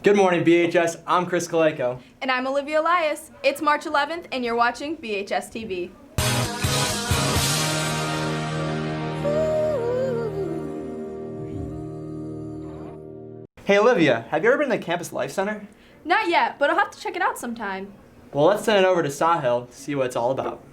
Good morning, BHS. I'm Chris Kaleko. And I'm Olivia Elias. It's March 11th, and you're watching BHS TV. Hey, Olivia, have you ever been to the Campus Life Center? Not yet, but I'll have to check it out sometime. Well, let's send it over to Sahil to see what it's all about.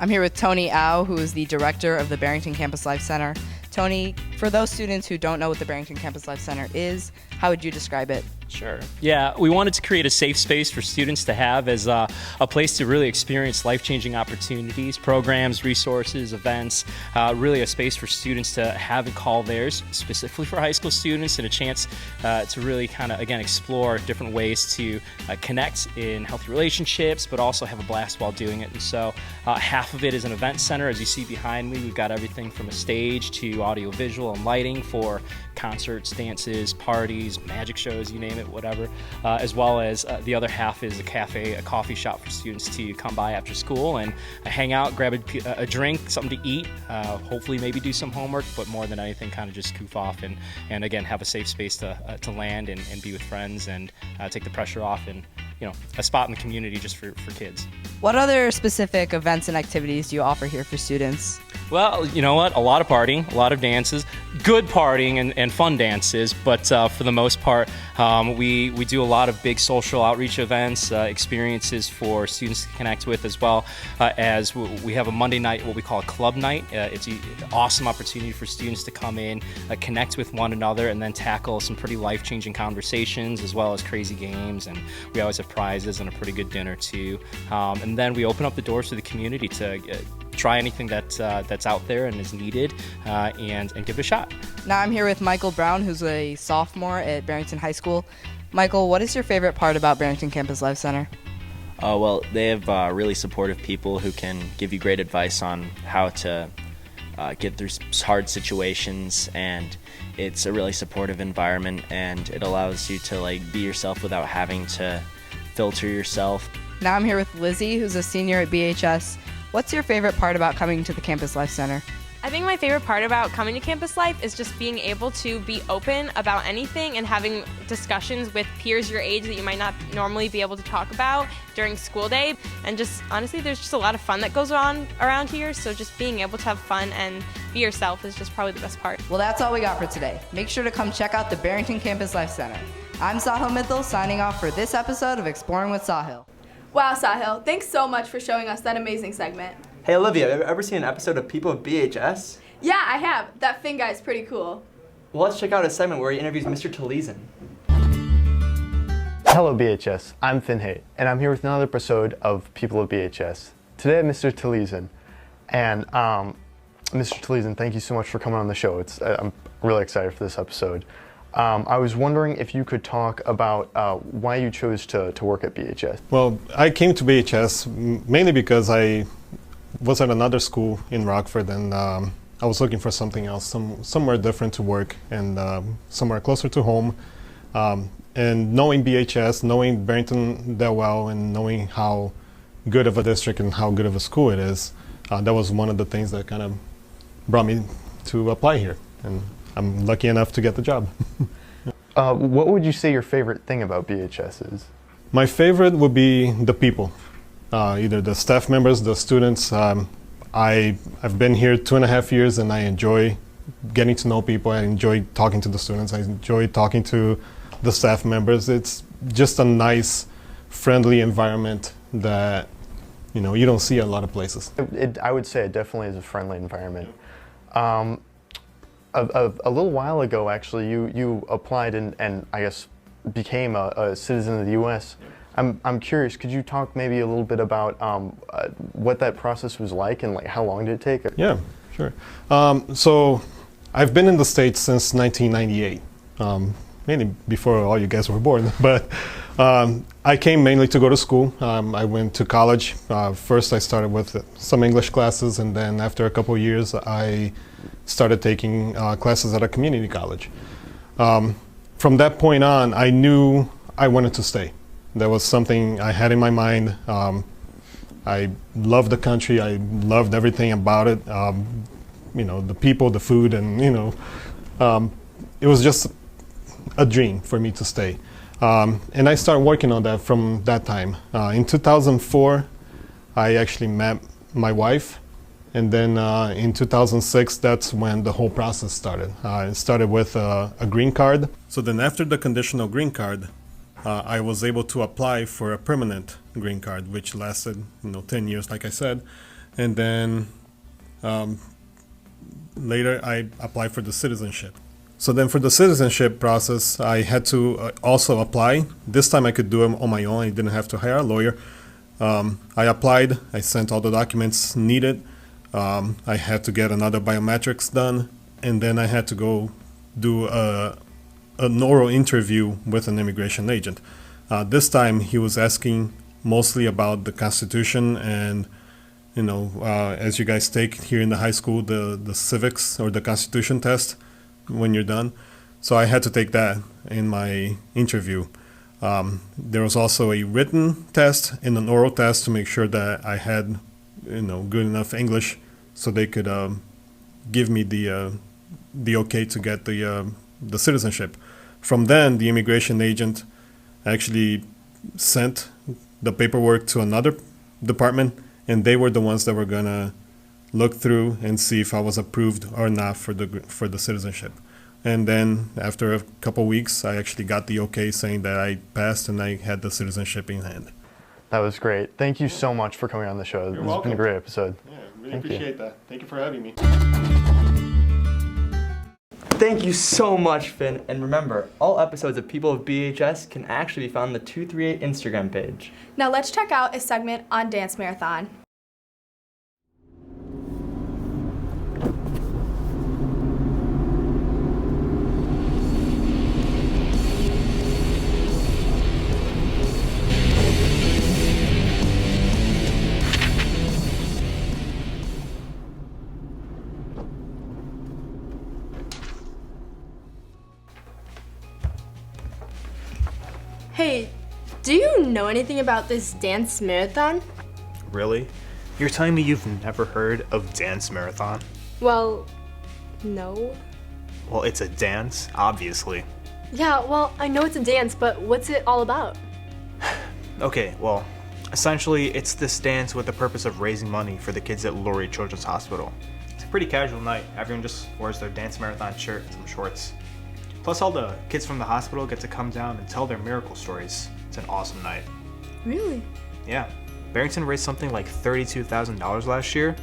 I'm here with Tony Au, who is the director of the Barrington Campus Life Center. Tony, for those students who don't know what the Barrington Campus Life Center is, how would you describe it? Sure. Yeah, we wanted to create a safe space for students to have as a place to really experience life-changing opportunities, programs, resources, events, really a space for students to have and call theirs, specifically for high school students, and a chance to really kind of, again, explore different ways to connect in healthy relationships, but also have a blast while doing it. And so half of it is an event center. As you see behind me, we've got everything from a stage to audio, visual, and lighting for concerts, dances, parties, magic shows, you name it, whatever, as well as the other half is a cafe, a coffee shop for students to come by after school and hang out, grab a drink, something to eat, hopefully maybe do some homework, but more than anything kind of just goof off and again have a safe space to land and be with friends and take the pressure off, and a spot in the community just for kids. What other specific events and activities do you offer here for students? Well, you know what? A lot of partying, a lot of dances, good partying and fun dances, but for the most part, we do a lot of big social outreach events, experiences for students to connect with, as well as we have a Monday night, what we call a club night. It's an awesome opportunity for students to come in, connect with one another, and then tackle some pretty life-changing conversations, as well as crazy games, and we always have prizes and a pretty good dinner too. And then we open up the doors to the community to try anything that's out there and is needed, and give it a shot. Now I'm here with Michael Brown, who's a sophomore at Barrington High School. Michael, what is your favorite part about Barrington Campus Life Center? Well, they have really supportive people who can give you great advice on how to get through hard situations, and it's a really supportive environment, and it allows you to be yourself without having to filter yourself. Now I'm here with Lizzie, who's a senior at BHS. What's your favorite part about coming to the Campus Life Center? I think my favorite part about coming to Campus Life is just being able to be open about anything and having discussions with peers your age that you might not normally be able to talk about during school day. And just honestly, there's just a lot of fun that goes on around here, so just being able to have fun and be yourself is just probably the best part. Well, that's all we got for today. Make sure to come check out the Barrington Campus Life Center. I'm Sahil Mithil, signing off for this episode of Exploring with Sahil. Wow, Sahil, thanks so much for showing us that amazing segment. Hey, Olivia, have you ever seen an episode of People of BHS? Yeah, I have. That Finn guy's pretty cool. Well, let's check out a segment where he interviews Mr. Taliesin. Hello BHS, I'm Finn Haight, and I'm here with another episode of People of BHS. Today I'm Mr. Taliesin, and Mr. Taliesin, thank you so much for coming on the show. I'm really excited for this episode. I was wondering if you could talk about why you chose to work at BHS. Well, I came to BHS mainly because I was at another school in Rockford, and I was looking for something else, somewhere different to work, and somewhere closer to home. And knowing BHS, knowing Barrington that well, and knowing how good of a district and how good of a school it is, that was one of the things that kind of brought me to apply here. And I'm lucky enough to get the job. What would you say your favorite thing about BHS is? My favorite would be the people, either the staff members, the students. I've been here 2.5 years, and I enjoy getting to know people. I enjoy talking to the students. I enjoy talking to the staff members. It's just a nice, friendly environment that you don't see a lot of places. I would say it definitely is a friendly environment. A little while ago, actually, you applied and I guess became a citizen of the U.S. I'm curious, could you talk maybe a little bit about what that process was like, and how long did it take? Yeah, sure. So I've been in the States since 1998, mainly before all you guys were born. But I came mainly to go to school. I went to college. First I started with some English classes, and then after a couple of years I started taking classes at a community college. from that point on, I knew I wanted to stay. That was something I had in my mind. I loved the country. I loved everything about it. The people, the food, and it was just a dream for me to stay. And I started working on that from that time. In 2004, I actually met my wife. And then in 2006, that's when the whole process started. It started with a green card. So then after the conditional green card, I was able to apply for a permanent green card, which lasted 10 years, like I said. And then later I applied for the citizenship. So then for the citizenship process, I had to also apply. This time I could do it on my own. I didn't have to hire a lawyer. I applied. I sent all the documents needed. I had to get another biometrics done, and then I had to go do an oral interview with an immigration agent. This time he was asking mostly about the Constitution and, as you guys take here in the high school, the civics or the Constitution test when you're done. So I had to take that in my interview. There was also a written test and an oral test to make sure that I had good enough English so they could give me the okay to get the citizenship. From then, the immigration agent actually sent the paperwork to another department, and they were the ones that were gonna look through and see if I was approved or not for the citizenship. And then after a couple weeks, I actually got the okay saying that I passed and I had the citizenship in hand. That was great. Thank you so much for coming on the show. This has been a great episode. Yeah, really appreciate that. Thank you for having me. Thank you so much, Finn. And remember, all episodes of People of BHS can actually be found on the 238 Instagram page. Now let's check out a segment on Dance Marathon. Hey, do you know anything about this dance marathon? Really? You're telling me you've never heard of Dance Marathon? Well, no. Well, it's a dance, obviously. Yeah, well, I know it's a dance, but what's it all about? Okay, well, essentially, it's this dance with the purpose of raising money for the kids at Lurie Children's Hospital. It's a pretty casual night. Everyone just wears their Dance Marathon shirt and some shorts. Plus, all the kids from the hospital get to come down and tell their miracle stories. It's an awesome night. Really? Yeah. Barrington raised something like $32,000 last year.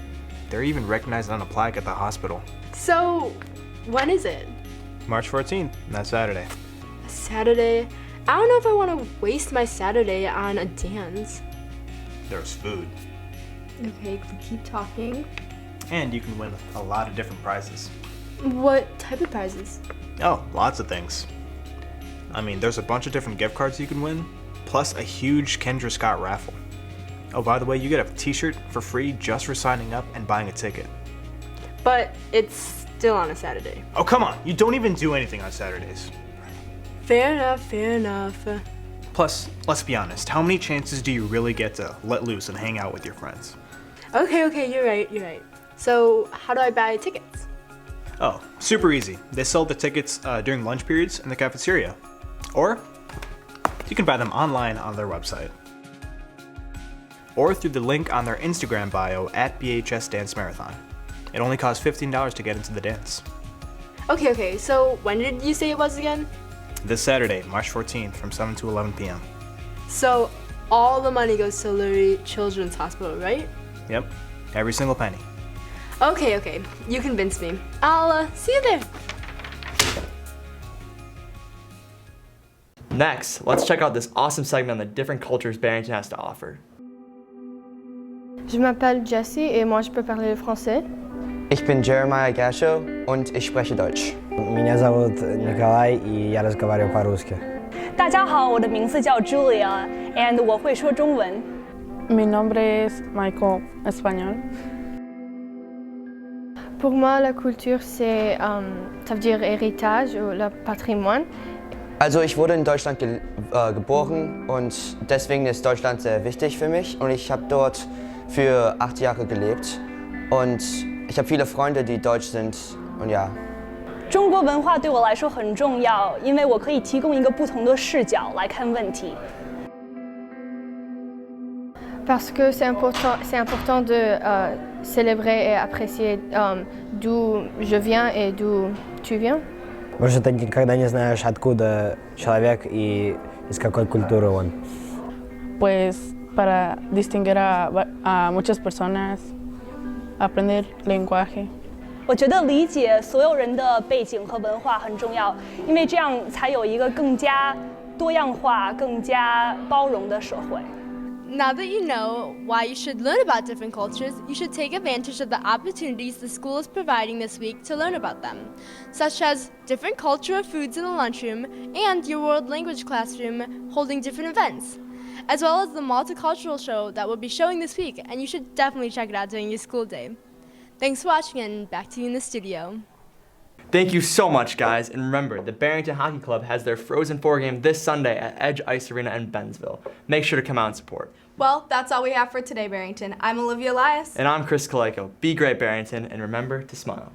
They're even recognized on a plaque at the hospital. So, when is it? March 14th, that's Saturday. Saturday? I don't know if I want to waste my Saturday on a dance. There's food. Okay, keep talking. And you can win a lot of different prizes. What type of prizes? Oh, lots of things. I mean, there's a bunch of different gift cards you can win, plus a huge Kendra Scott raffle. Oh, by the way, you get a t-shirt for free just for signing up and buying a ticket. But it's still on a Saturday. Oh, come on. You don't even do anything on Saturdays. Fair enough, fair enough. Plus, let's be honest, how many chances do you really get to let loose and hang out with your friends? Okay, you're right. So, how do I buy tickets? Oh, super easy. They sell the tickets during lunch periods in the cafeteria. Or you can buy them online on their website. Or through the link on their Instagram bio at BHS Dance Marathon. It only costs $15 to get into the dance. Okay, so when did you say it was again? This Saturday, March 14th from 7 to 11 p.m. So all the money goes to Lurie Children's Hospital, right? Yep, every single penny. Okay, you convinced me. I'll see you there. Next, let's check out this awesome segment on the different cultures Barrington has to offer. Je m'appelle Jessie et moi je peux parler le français. Ich bin Jeremiah Gasho und ich spreche Deutsch. Меня зовут Николай и я разговариваю по-русски. 大家好，我的名字叫 Julia and 我会说中文。 Mi nombre es Michael, espagnol. Pour moi, la culture, c'est, ça veut dire héritage ou le patrimoine. Also ich wurde in Deutschland geboren und deswegen ist Deutschland sehr wichtig für mich und ich habe dort für 8 Jahre gelebt und ich habe viele Freunde, die deutsch sind und ja. 中国文化对我来说很重要，因为我可以提供一个不同的视角来看问题。 Parce que c'est important de célébrer et apprécier d'où je viens et d'où tu viens. Потому что ты никогда не знаешь, откуда человек и из какой культуры он. Pues para distinguir a muchas personas, aprender lenguaje. 我觉得理解所有人的背景和文化很重要，因为这样才有一个更加多样化、更加包容的社会。 Now that you know why you should learn about different cultures, you should take advantage of the opportunities the school is providing this week to learn about them, such as different cultural foods in the lunchroom and your world language classroom holding different events, as well as the multicultural show that will be showing this week, and you should definitely check it out during your school day. Thanks for watching, and back to you in the studio. Thank you so much, guys. And remember, the Barrington Hockey Club has their Frozen 4 game this Sunday at Edge Ice Arena in Bennsville. Make sure to come out and support. Well, that's all we have for today, Barrington. I'm Olivia Elias. And I'm Chris Kaleko. Be great, Barrington, and remember to smile.